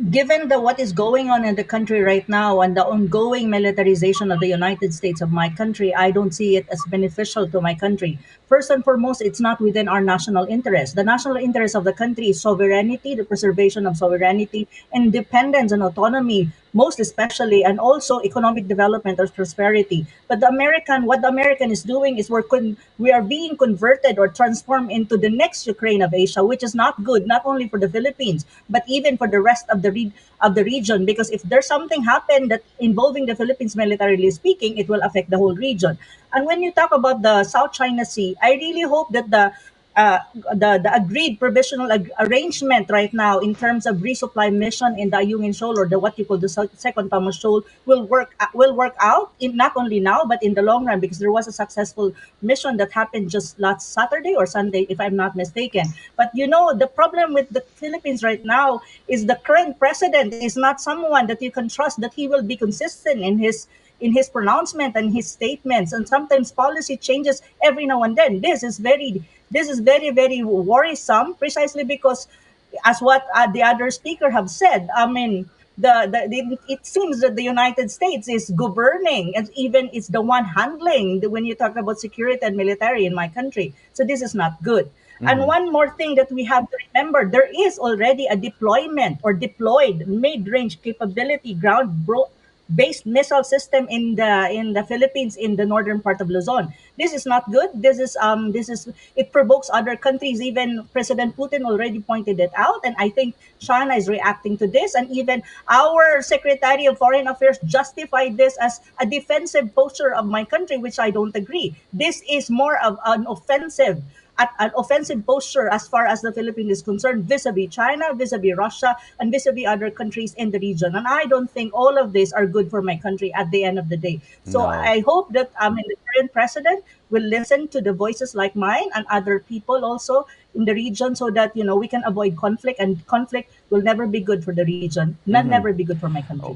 given the what is going on in the country right now and the ongoing militarization of the United States of my country, I don't see it as beneficial to my country. First and foremost, it's not within our national interest. The national interest of the country is sovereignty, the preservation of sovereignty, independence and autonomy, most especially, and also economic development or prosperity. But what the American is doing is we are being converted or transformed into the next Ukraine of Asia, which is not good, not only for the Philippines, but even for the rest of the region. Because if there's something happen that involving the Philippines militarily speaking, it will affect the whole region. And when you talk about the South China Sea, I really hope that uh, the agreed provisional arrangement right now in terms of resupply mission in the Ayungin Shoal, or the what you call the second Thomas Shoal, will work out in not only now but in the long run, because there was a successful mission that happened just last Saturday or Sunday, if I'm not mistaken. But the problem with the Philippines right now is the current president is not someone that you can trust that he will be consistent in his pronouncement and his statements, and sometimes policy changes every now and then. This is very worrisome, precisely because, as what the other speaker have said, I mean, it seems that the United States is governing, and even it's the one handling when you talk about security and military in my country. So this is not good. And Mm-hmm. one more thing that we have to remember, there is already a deployment or deployed mid-range capability based missile system in the Philippines, in the northern part of Luzon. This is not good. This is it provokes other countries. Even President Putin already pointed it out, and I think China is reacting to this. And even our Secretary of Foreign Affairs justified this as a defensive posture of my country, which I don't agree. This is more of an offensive posture as far as the Philippines is concerned, vis-a-vis China, vis-a-vis Russia, and vis-a-vis other countries in the region. And I don't think all of these are good for my country at the end of the day. So No. I hope that the current president will listen to the voices like mine and other people also in the region, so that we can avoid conflict, and conflict will never be good for the region, not Mm-hmm. never be good for my country.